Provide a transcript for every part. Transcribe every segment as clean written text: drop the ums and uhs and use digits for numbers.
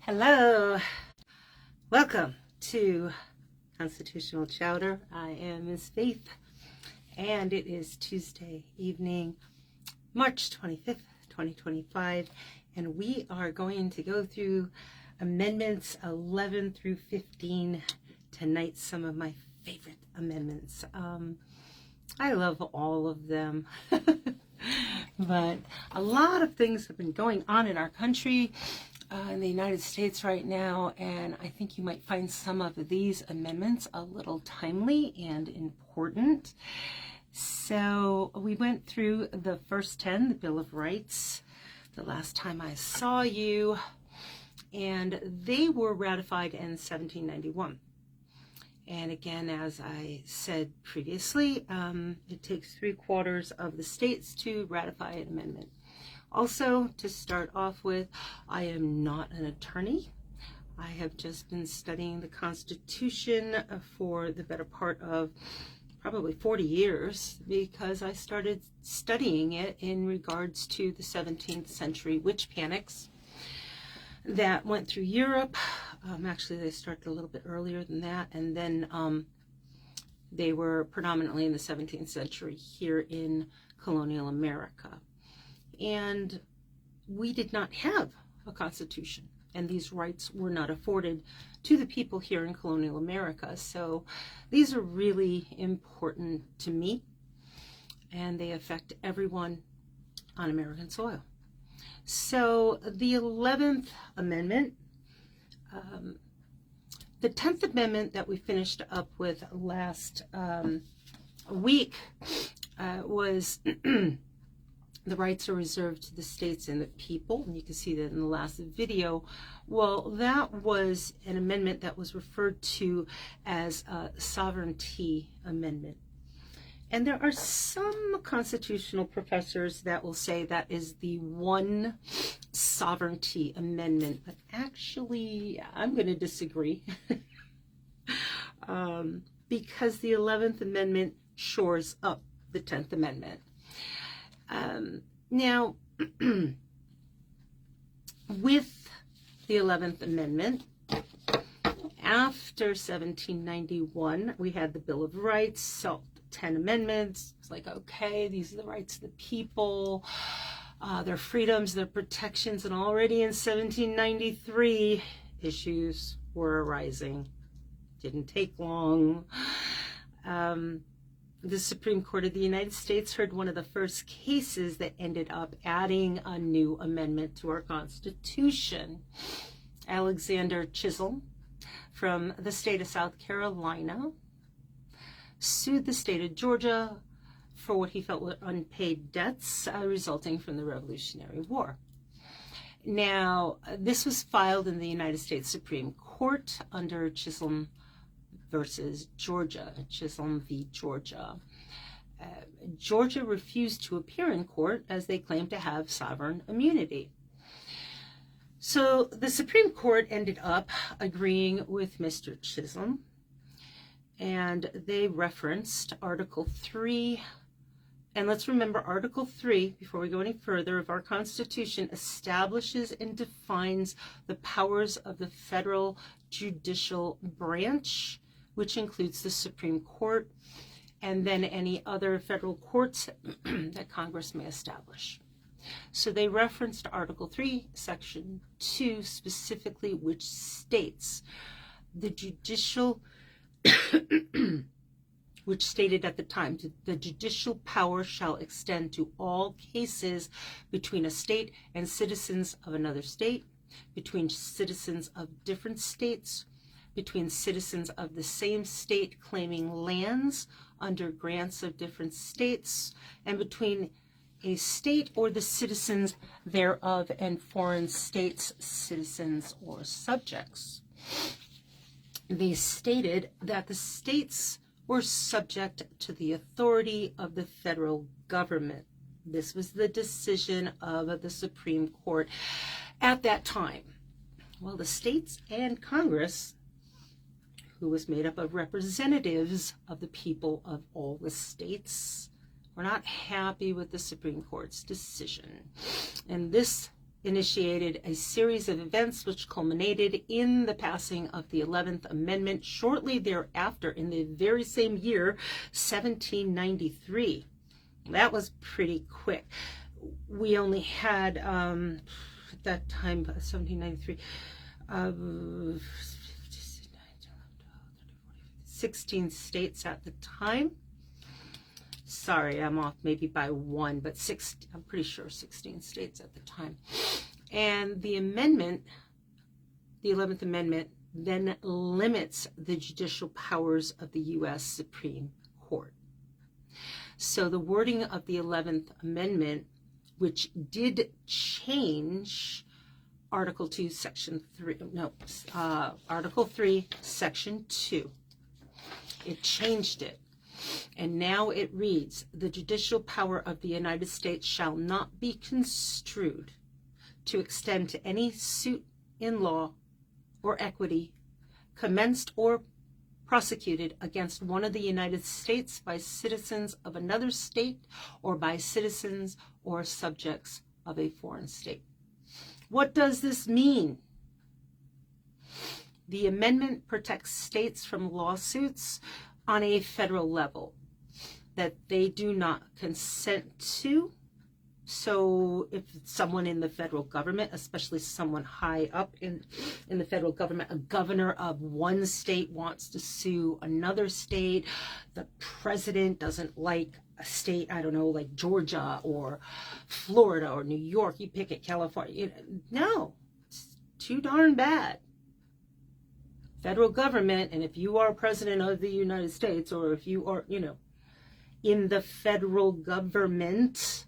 Hello, welcome to Constitutional Chowder. I am Ms. Faith, and it is Tuesday evening, March 25th, 2025, and we are going to go through amendments 11 through 15 tonight. Some of my favorite amendments. I love all of them, but a lot of things have been going on in our country. In the United States right now, and I think you might find some of these amendments a little timely and important. So we went through the first 10, the Bill of Rights, the last time I saw you, and they were ratified in 1791. And again, as I said previously, it takes 3/4 of the states to ratify an amendment. Also, to start off with, I am not an attorney. I have just been studying the Constitution for the better part of probably 40 years because I started studying it in regards to the 17th century witch panics that went through Europe. Actually, they started a little bit earlier than that, and then they were predominantly in the 17th century here in colonial America. And we did not have a constitution, and these rights were not afforded to the people here in colonial America. So these are really important to me, and they affect everyone on American soil. So the 11th Amendment, the 10th Amendment that we finished up with last week was the rights are reserved to the states and the people, and you can see that in the last video. Well, that was an amendment that was referred to as a sovereignty amendment. And there are some constitutional professors that will say that is the one sovereignty amendment, but actually I'm going to disagree because the 11th Amendment shores up the 10th Amendment. Now, with the 11th Amendment, after 1791, we had the Bill of Rights, so 10 amendments. It's like, okay, these are the rights of the people, their freedoms, their protections, and already in 1793, issues were arising. Didn't take long. The Supreme Court of the United States heard one of the first cases that ended up adding a new amendment to our Constitution. Alexander Chisholm from the state of South Carolina sued the state of Georgia for what he felt were unpaid debts resulting from the Revolutionary War. Now, this was filed in the United States Supreme Court under Chisholm versus Georgia, Chisholm v. Georgia. Georgia refused to appear in court as they claimed to have sovereign immunity. So the Supreme Court ended up agreeing with Mr. Chisholm, and they referenced Article 3. And let's remember, Article 3, before we go any further, of our Constitution establishes and defines the powers of the federal judicial branch, which includes the Supreme Court, and then any other federal courts that Congress may establish. So they referenced Article 3, Section 2, specifically, which states the judicial, which stated at the time, the judicial power shall extend to all cases between a state and citizens of another state, between citizens of different states, between citizens of the same state claiming lands under grants of different states, and between a state or the citizens thereof and foreign states, citizens or subjects. They stated that the states were subject to the authority of the federal government. This was the decision of the Supreme Court at that time. Well, the states and Congress, who was made up of representatives of the people of all the states, were not happy with the Supreme Court's decision. And this initiated a series of events which culminated in the passing of the 11th Amendment shortly thereafter in the very same year, 1793. That was pretty quick. We only had, at that time, 1793, 16 states at the time. Sorry, I'm off maybe by one, but I'm pretty sure 16 states at the time. And the amendment, the 11th Amendment, then limits the judicial powers of the U.S. Supreme Court. So the wording of the 11th Amendment, which did change Article 3, Section 2. It changed it. And now it reads, the judicial power of the United States shall not be construed to extend to any suit in law or equity commenced or prosecuted against one of the United States by citizens of another state or by citizens or subjects of a foreign state. What does this mean? The amendment protects states from lawsuits on a federal level that they do not consent to. So if someone in the federal government, especially someone high up in the federal government, a governor of one state wants to sue another state, the president doesn't like a state, I don't know, like Georgia or Florida or New York, you pick it, California. No, it's too darn bad. Federal government, and if you are president of the United States, or if you are, in the federal government,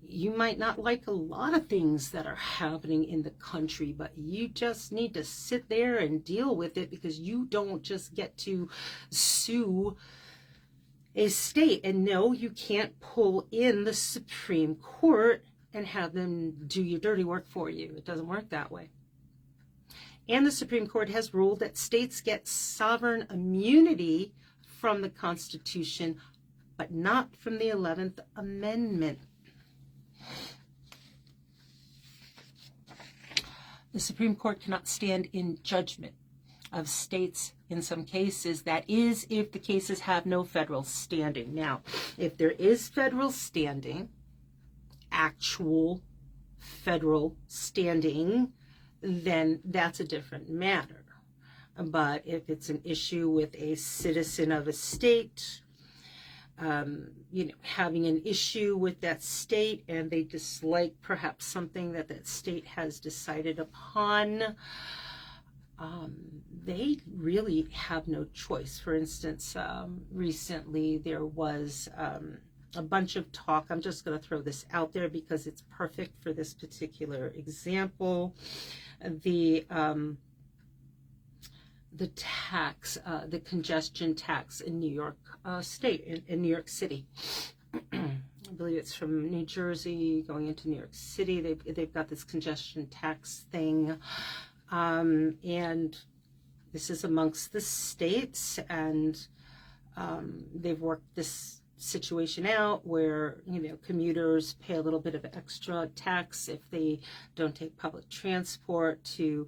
you might not like a lot of things that are happening in the country, but you just need to sit there and deal with it, because you don't just get to sue a state. And no, you can't pull in the Supreme Court and have them do your dirty work for you. It doesn't work that way. And the Supreme Court has ruled that states get sovereign immunity from the Constitution, but not from the 11th Amendment. The Supreme Court cannot stand in judgment of states in some cases. That is, if the cases have no federal standing. Now, if there is federal standing, actual federal standing, then that's a different matter. But if it's an issue with a citizen of a state, having an issue with that state, and they dislike perhaps something that that state has decided upon, they really have no choice. For instance, recently there was a bunch of talk. I'm just going to throw this out there because it's perfect for this particular example. The tax, the congestion tax in New York State, in New York City. I believe it's from New Jersey going into New York City. They've got this congestion tax thing, and this is amongst the states, and they've worked this situation out where commuters pay a little bit of extra tax if they don't take public transport to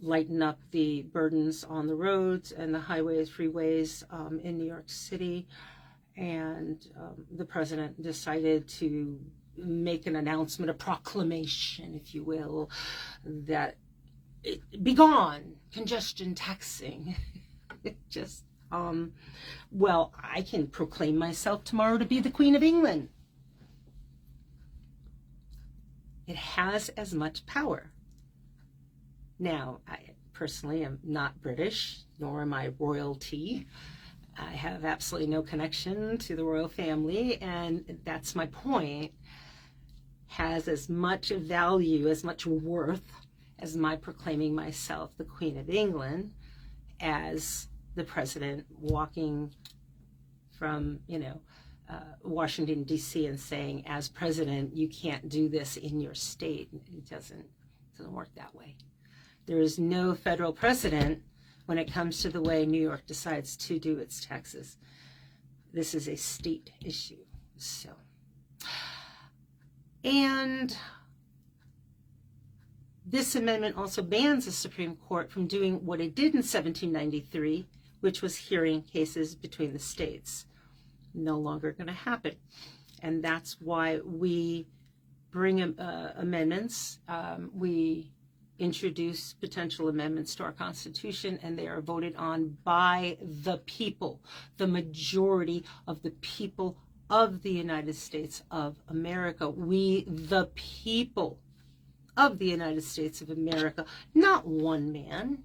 lighten up the burdens on the roads and the highways, freeways in New York City. And the president decided to make an announcement, a proclamation, if you will, that be gone, congestion taxing. It just well, I can proclaim myself tomorrow to be the Queen of England. It has as much power. Now, I personally am not British, nor am I royalty. I have absolutely no connection to the royal family, and that's my point. Has as much value, as much worth as my proclaiming myself the Queen of England as the president walking from, Washington, D.C. and saying, as president, you can't do this in your state. It doesn't work that way. There is no federal precedent when it comes to the way New York decides to do its taxes. This is a state issue. So, and This amendment also bans the Supreme Court from doing what it did in 1793, which was hearing cases between the states. No longer going to happen. And that's why we bring amendments. We introduce potential amendments to our Constitution, and they are voted on by the people, the majority of the people of the United States of America. We, the people of the United States of America, not one man,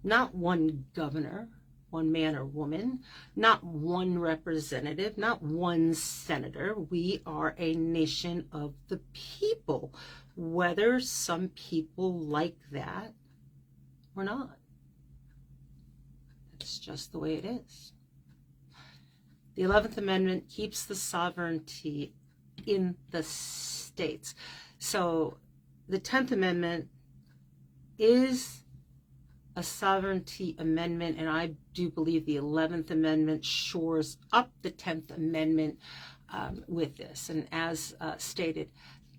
not one governor, one man or woman, not one representative, not one senator. We are a nation of the people, whether some people like that or not. That's just the way it is. The 11th Amendment keeps the sovereignty in the states. So the 10th Amendment is a sovereignty amendment, and I do believe the 11th Amendment shores up the 10th Amendment with this. And as stated,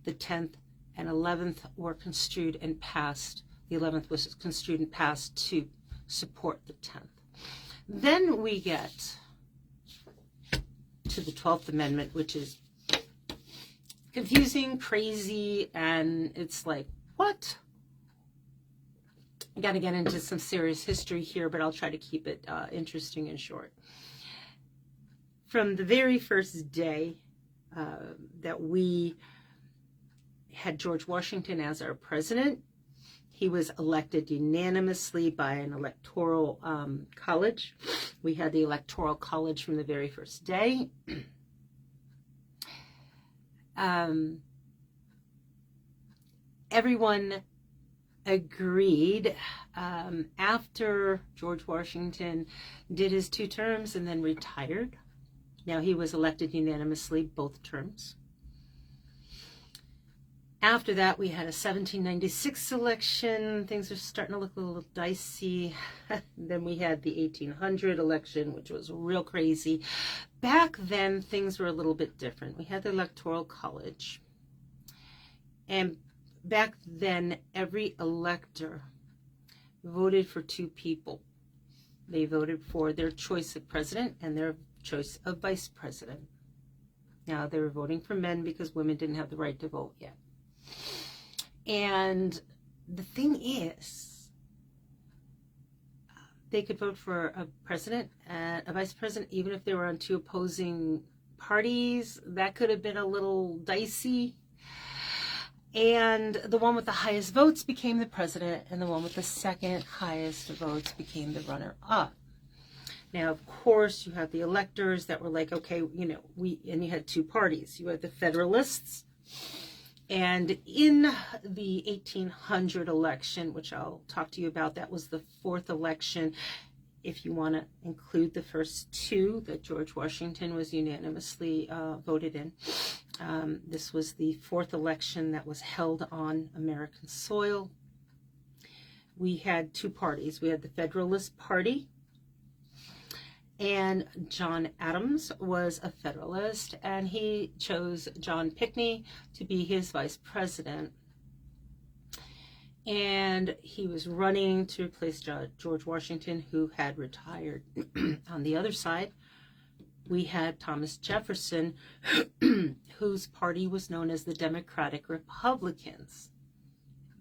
the 10th and 11th were construed and passed. The 11th was construed and passed to support the 10th. Then we get to the 12th Amendment, which is confusing, crazy, and it's like, what? I got to get into some serious history here, but I'll try to keep it interesting and short. From the very first day that we had George Washington as our president, he was elected unanimously by an electoral college. We had the electoral college from the very first day. Everyone agreed after George Washington did his 2 terms and then retired. Now, he was elected unanimously both terms. After that, we had a 1796 election. Things are starting to look a little dicey. Then we had the 1800 election, which was real crazy. Back then, things were a little bit different. We had the Electoral College. And back then, every elector voted for 2 people. They voted for their choice of president and their choice of vice president. Now, they were voting for men because women didn't have the right to vote yet. And the thing is, they could vote for a president and a vice president even if they were on 2 opposing parties. That could have been a little dicey. And the one with the highest votes became the president, and the one with the second highest votes became the runner-up. Now, of course, you have the electors that were like, okay, and you had 2 parties. You had the Federalists. And in the 1800 election, which I'll talk to you about, that was the 4th election, if you want to include the first 2 that George Washington was unanimously voted in. This was the 4th election that was held on American soil. We had 2 parties. We had the Federalist Party, and John Adams was a Federalist, and he chose John Pinckney to be his vice president. And he was running to replace George Washington, who had retired. On the other side, we had Thomas Jefferson, whose party was known as the Democratic Republicans.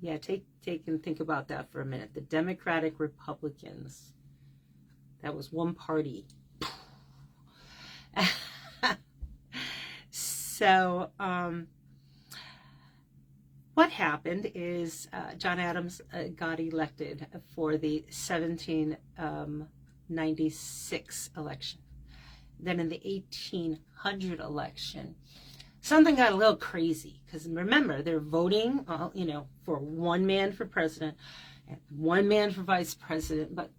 Yeah, take and think about that for a minute. The Democratic Republicans. That was one party. So, what happened is John Adams got elected for the 1796 election. Then in the 1800 election, something got a little crazy, because remember, they're voting, for 1 man for president and 1 man for vice president. But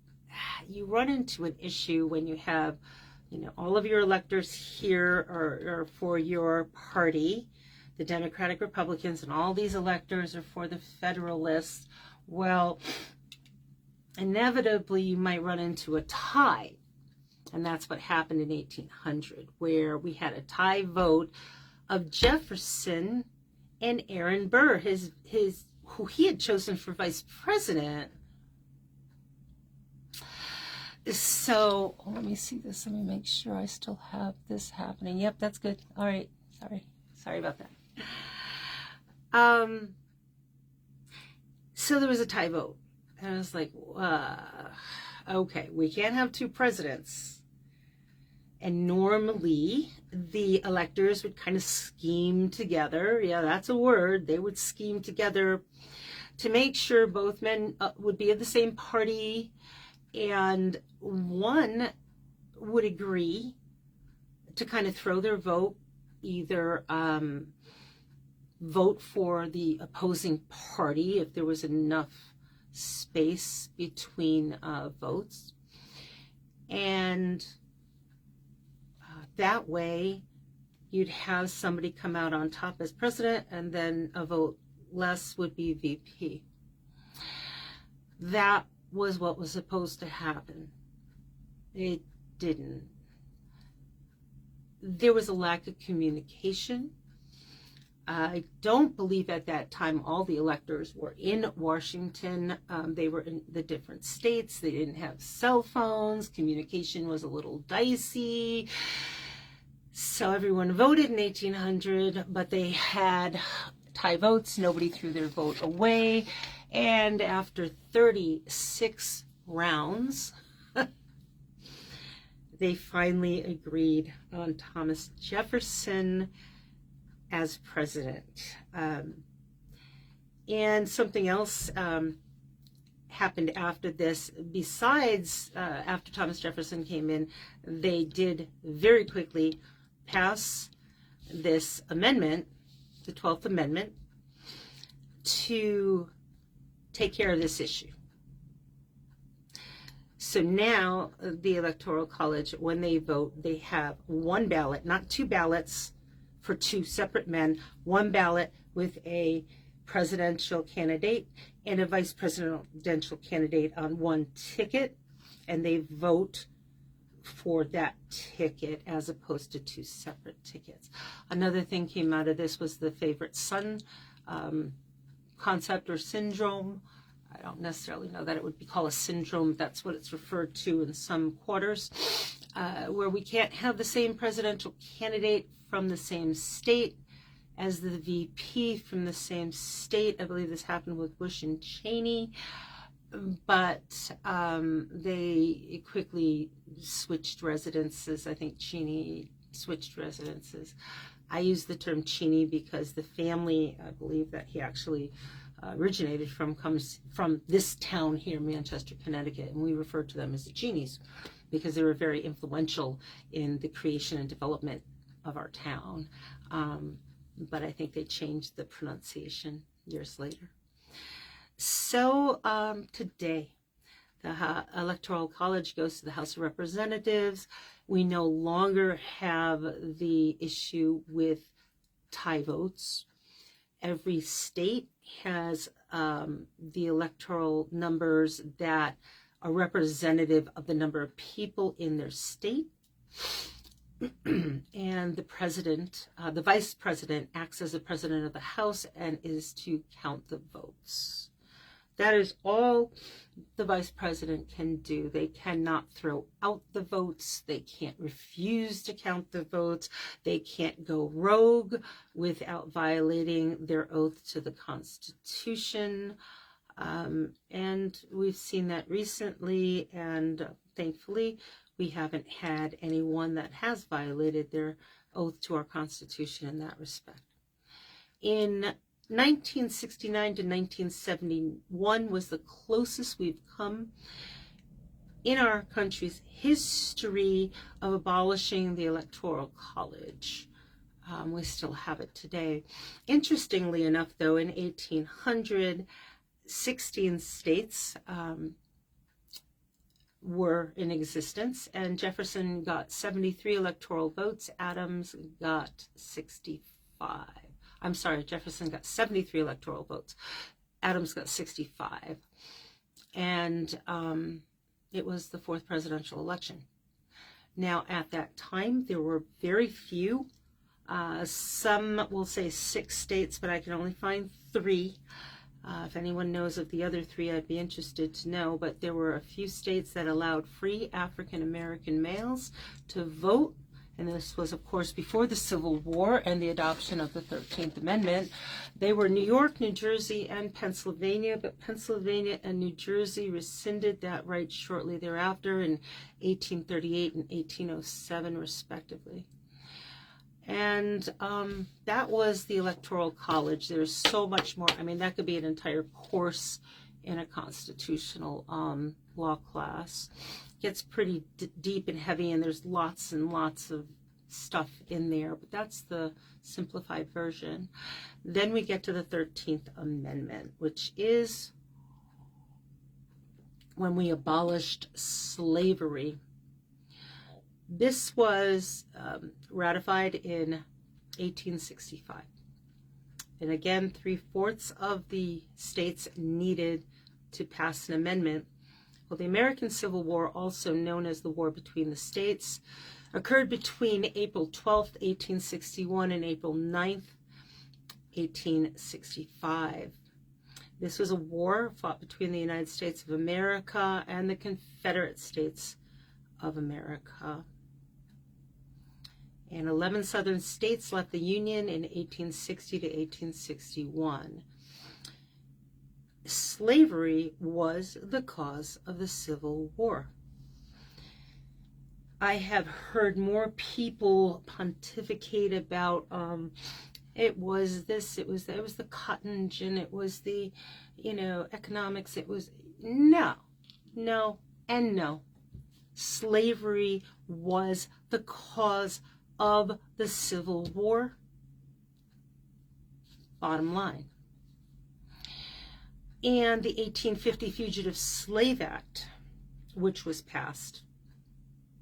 you run into an issue when you have, all of your electors here are for your party, the Democratic Republicans, and all these electors are for the Federalists. Well, inevitably, you might run into a tie. And that's what happened in 1800, where we had a tie vote of Jefferson and Aaron Burr, his who he had chosen for vice president. So let me see this. Let me make sure I still have this happening. Yep, that's good. All right. Sorry about that. So there was a tie vote. And I was like, okay, we can't have two presidents. And normally the electors would kind of scheme together. Yeah, that's a word. They would scheme together to make sure both men would be of the same party, and one would agree to kind of throw their vote, either vote for the opposing party if there was enough space between votes, and that way you'd have somebody come out on top as president, and then a vote less would be VP. That was what was supposed to happen. It didn't. There was a lack of communication. I don't believe at that time all the electors were in Washington. They were in the different states. They didn't have cell phones. Communication was a little dicey. So everyone voted in 1800, but they had tie votes. Nobody threw their vote away. And after 36 rounds, they finally agreed on Thomas Jefferson as president. And something else happened after this. Besides, after Thomas Jefferson came in, they did very quickly pass this amendment, the 12th Amendment, to take care of this issue. So now the Electoral College, when they vote, they have one ballot, not two ballots for two separate men, one ballot with a presidential candidate and a vice presidential candidate on one ticket, and they vote for that ticket as opposed to two separate tickets. Another thing came out of this was the favorite son concept or syndrome. I don't necessarily know that it would be called a syndrome. That's what it's referred to in some quarters, where we can't have the same presidential candidate from the same state as the VP from the same state. I believe this happened with Bush and Cheney, but they quickly switched residences. I think Cheney switched residences. I use the term Cheney because the family, I believe that he actually originated comes from this town here, Manchester, Connecticut, and we refer to them as the Cheneys because they were very influential in the creation and development of our town. But I think they changed the pronunciation years later. So today, the Electoral College goes to the House of Representatives. We no longer have the issue with tie votes. Every state has the electoral numbers that are representative of the number of people in their state. And the president, the vice president, acts as the president of the House and is to count the votes. That is all the vice president can do. They cannot throw out the votes. They can't refuse to count the votes. They can't go rogue without violating their oath to the Constitution. And we've seen that recently, and thankfully, we haven't had anyone that has violated their oath to our Constitution in that respect. In 1969 to 1971 was the closest we've come in our country's history of abolishing the Electoral College. We still have it today. Interestingly enough, though, in 1800, 16 states were in existence, and Jefferson got 73 electoral votes. Adams got 65. I'm sorry, Jefferson got 73 electoral votes. Adams got 65. And it was the fourth presidential election. Now, at that time, there were very few. Some will say 6 states, but I can only find 3 If anyone knows of the other three, I'd be interested to know, but there were a few states that allowed free African American males to vote, and this was, of course, before the Civil War and the adoption of the 13th Amendment. They were New York, New Jersey, and Pennsylvania, but Pennsylvania and New Jersey rescinded that right shortly thereafter in 1838 and 1807, respectively. And that was the Electoral College. There's so much more. I mean, that could be an entire course in a constitutional law class. It gets pretty deep and heavy, and there's lots and lots of stuff in there, but that's the simplified version. Then we get to the 13th Amendment, which is when we abolished slavery. This was ratified in 1865. And again, 3/4 of the states needed to pass an amendment. Well, the American Civil War, also known as the War Between the States, occurred between April 12th, 1861 and April 9th, 1865. This was a war fought between the United States of America and the Confederate States of America. And 11 southern states left the Union in 1860 to 1861. Slavery was the cause of the Civil War. I have heard more people pontificate about it was this, it was the cotton gin, it was the, economics, it was no. Slavery was the cause of the Civil War. Bottom line. And the 1850 Fugitive Slave Act, which was passed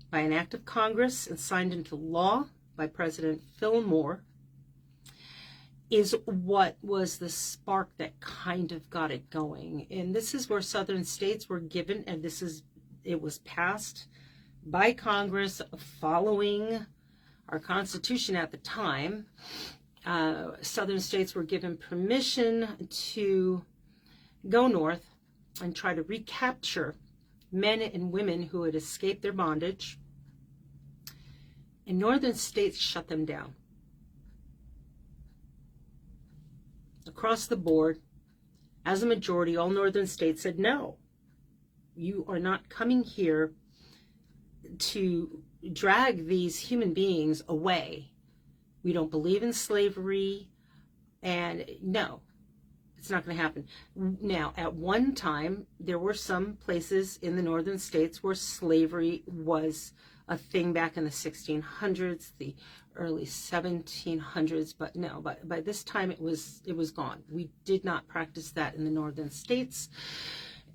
by an act of Congress and signed into law by President Fillmore, is what was the spark that kind of got it going. And this is where southern states were given, and it was passed by Congress following our Constitution at the time. Southern states were given permission to go north and try to recapture men and women who had escaped their bondage. And northern states shut them down. Across the board, as a majority, all northern states said, no, you are not coming here to drag these human beings away. We don't believe in slavery, and no, it's not going to happen. Now, at one time, there were some places in the northern states where slavery was a thing back in the 1600s, the early 1700s, but no, by this time it was gone. We did not practice that in the northern states,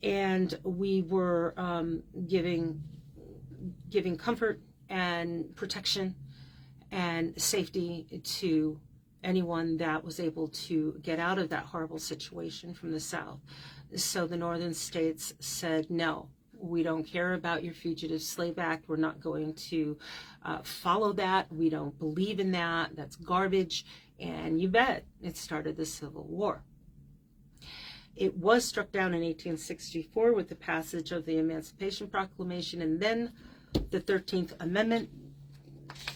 and we were giving comfort and protection and safety to anyone that was able to get out of that horrible situation from the South. So the northern states said, no, we don't care about your Fugitive Slave Act. We're not going to follow that. We don't believe in that. That's garbage. And you bet it started the Civil War. It was struck down in 1864 with the passage of the Emancipation Proclamation, and then the 13th Amendment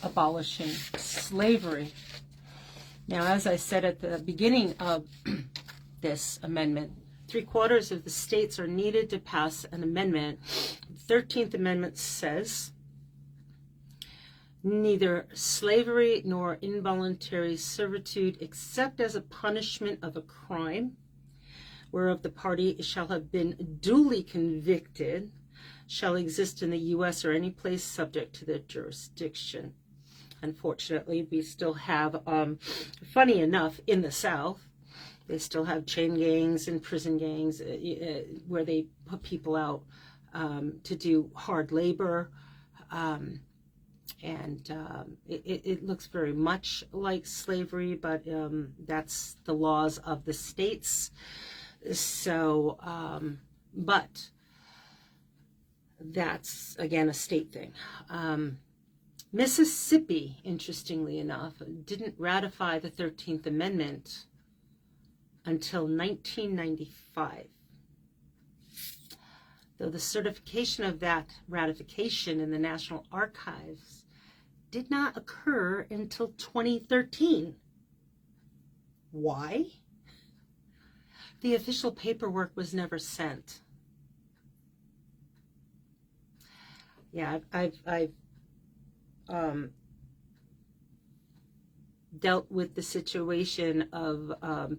abolishing slavery. Now, as I said at the beginning of this amendment, 3/4 of the states are needed to pass an amendment. The 13th Amendment says, neither slavery nor involuntary servitude, except as a punishment of a crime, whereof the party shall have been duly convicted, shall exist in the U.S. or any place subject to their jurisdiction. Unfortunately, we still have, funny enough, in the South, they still have chain gangs and prison gangs where they put people out to do hard labor. It looks very much like slavery, but that's the laws of the states. So, but that's, again, a state thing. Mississippi, interestingly enough, didn't ratify the 13th Amendment until 1995. Though the certification of that ratification in the National Archives did not occur until 2013. Why? The official paperwork was never sent. Yeah, I've dealt with the situation of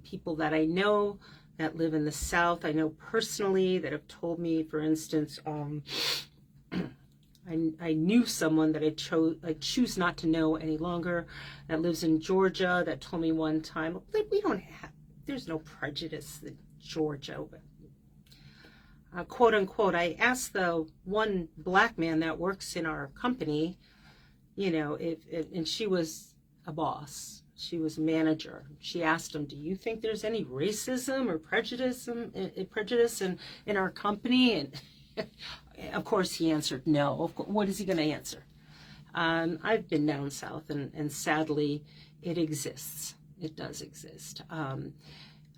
people that I know that live in the South. I know personally that have told me, for instance, I knew someone that I choose not to know any longer that lives in Georgia that told me one time, there's no prejudice in Georgia. Quote unquote, I asked the one black man that works in our company, and she was a boss. She was a manager. She asked him, do you think there's any racism or prejudice in our company? And of course he answered no. What is he going to answer? I've been down south, and sadly it exists. It does exist.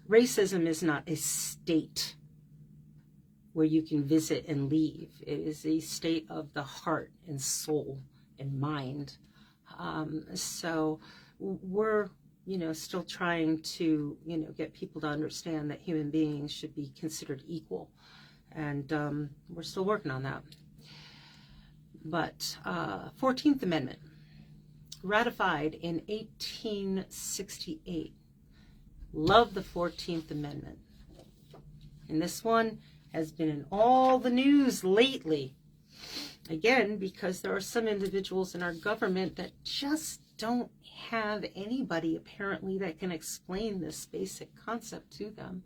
Racism is not a state where you can visit and leave. It is a state of the heart and soul and mind. So we're, still trying to, get people to understand that human beings should be considered equal. And we're still working on that. But 14th Amendment, ratified in 1868. Love the 14th Amendment. And this one has been in all the news lately. Again, because there are some individuals in our government that just don't have anybody apparently that can explain this basic concept to them.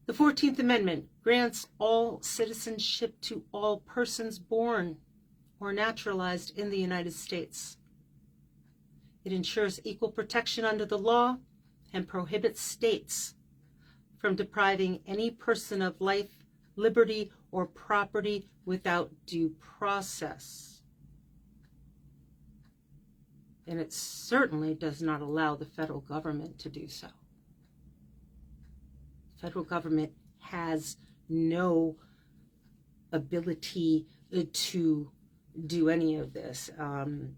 The 14th Amendment grants all citizenship to all persons born or naturalized in the United States. It ensures equal protection under the law and prohibits states from depriving any person of life, liberty, or property without due process. And it certainly does not allow the federal government to do so. The federal government has no ability to do any of this.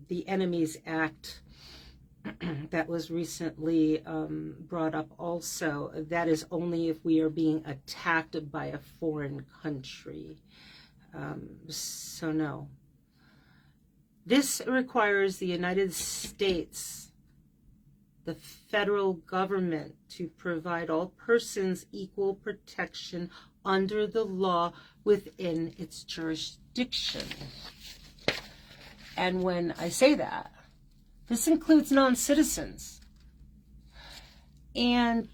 The Enemies Act that was recently brought up also, that is only if we are being attacked by a foreign country. So no. This requires the United States, the federal government, to provide all persons equal protection under the law within its jurisdiction. And when I say that, this includes non-citizens. And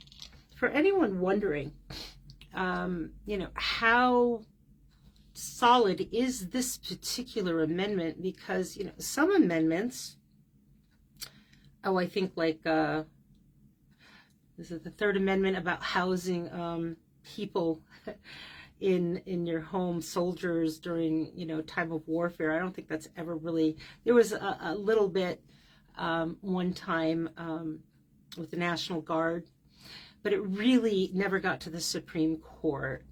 for anyone wondering, how solid is this particular amendment? Because, some amendments, I think like, this is the Third Amendment about housing people in your home, soldiers during, time of warfare. I don't think that's ever really, there was a little bit one time with the National Guard, but it really never got to the Supreme Court.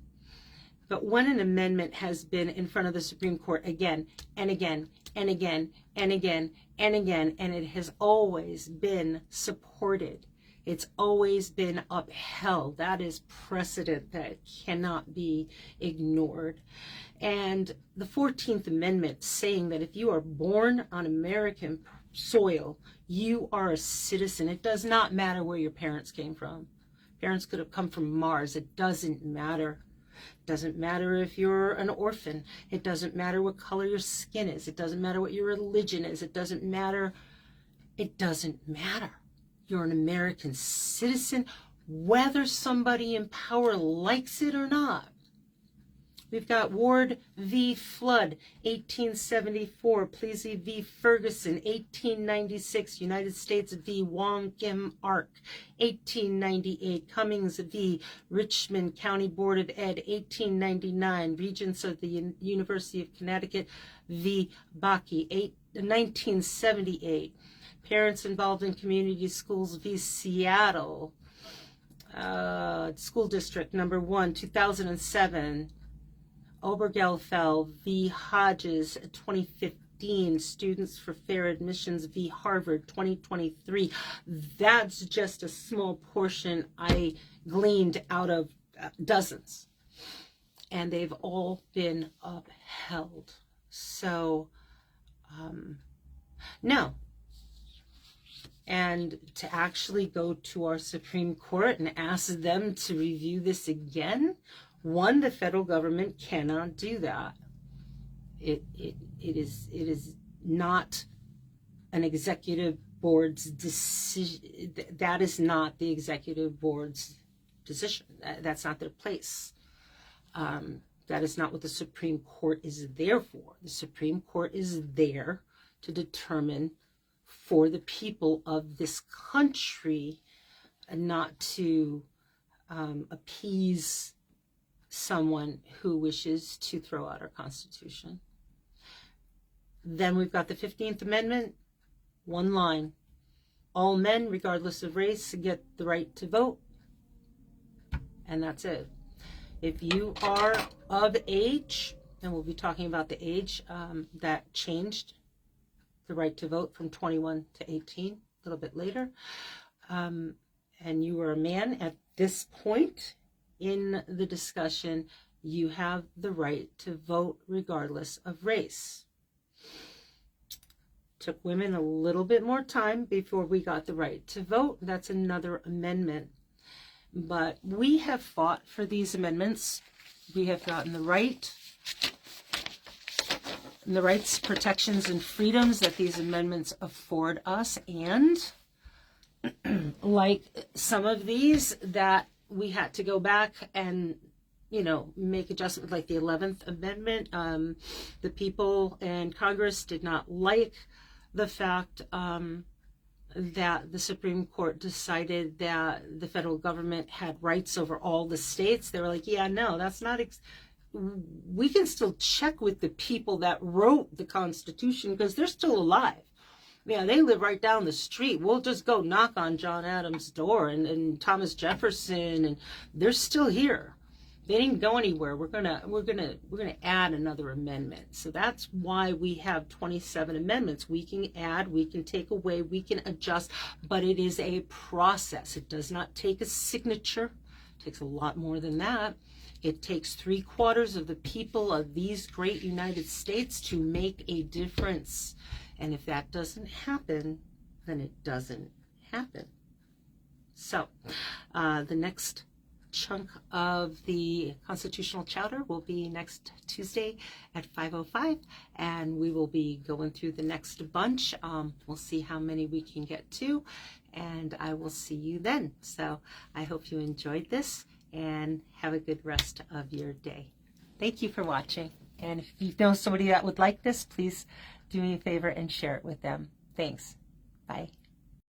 But when an amendment has been in front of the Supreme Court again and again and again and again and again, and it has always been supported, it's always been upheld. That is precedent that cannot be ignored. And the 14th Amendment saying that if you are born on American soil, you are a citizen. It does not matter where your parents came from. Parents could have come from Mars. It doesn't matter. It doesn't matter if you're an orphan. It doesn't matter what color your skin is. It doesn't matter what your religion is. It doesn't matter. It doesn't matter. You're an American citizen, whether somebody in power likes it or not. We've got Ward v. Flood, 1874, Plessy v. Ferguson, 1896, United States v. Wong Kim Ark, 1898, Cummings v. Richmond County Board of Ed, 1899, Regents of the University of Connecticut v. Bakke, 1978, Parents Involved in Community Schools v. Seattle, School District number 1, 2007, Obergefell v. Hodges, 2015, Students for Fair Admissions v. Harvard, 2023. That's just a small portion I gleaned out of dozens, and they've all been upheld. So, no. And to actually go to our Supreme Court and ask them to review this again, one, the federal government cannot do that. It is not an executive board's decision. That is not the executive board's decision. That's not their place. That is not what the Supreme Court is there for. The Supreme Court is there to determine for the people of this country, and not to appease someone who wishes to throw out our Constitution. Then we've got the 15th Amendment, one line. All men, regardless of race, get the right to vote. And that's it. If you are of age, and we'll be talking about the age that changed the right to vote from 21 to 18 a little bit later, and you are a man at this point in the discussion, you have the right to vote regardless of race. Took women a little bit more time before we got the right to vote. That's another amendment. But we have fought for these amendments. We have gotten the rights, protections, and freedoms that these amendments afford us. And like some of these that we had to go back and, make adjustments, like the 11th Amendment. The people in Congress did not like the fact that the Supreme Court decided that the federal government had rights over all the states. They were like, yeah, no, that's not... we can still check with the people that wrote the Constitution because they're still alive. Yeah, they live right down the street. We'll just go knock on John Adams' door and Thomas Jefferson, and they're still here. They didn't go anywhere. We're gonna add another amendment. So that's why we have 27 amendments. We can add, we can take away, we can adjust, but it is a process. It does not take a signature. It takes a lot more than that. It takes 3/4 of the people of these great United States to make a difference. And if that doesn't happen, then it doesn't happen. So the next chunk of the Constitutional Chowder will be next Tuesday at 5:05, and we will be going through the next bunch. We'll see how many we can get to, and I will see you then. So I hope you enjoyed this, and have a good rest of your day. Thank you for watching, and if you know somebody that would like this, please do me a favor and share it with them. Thanks. Bye.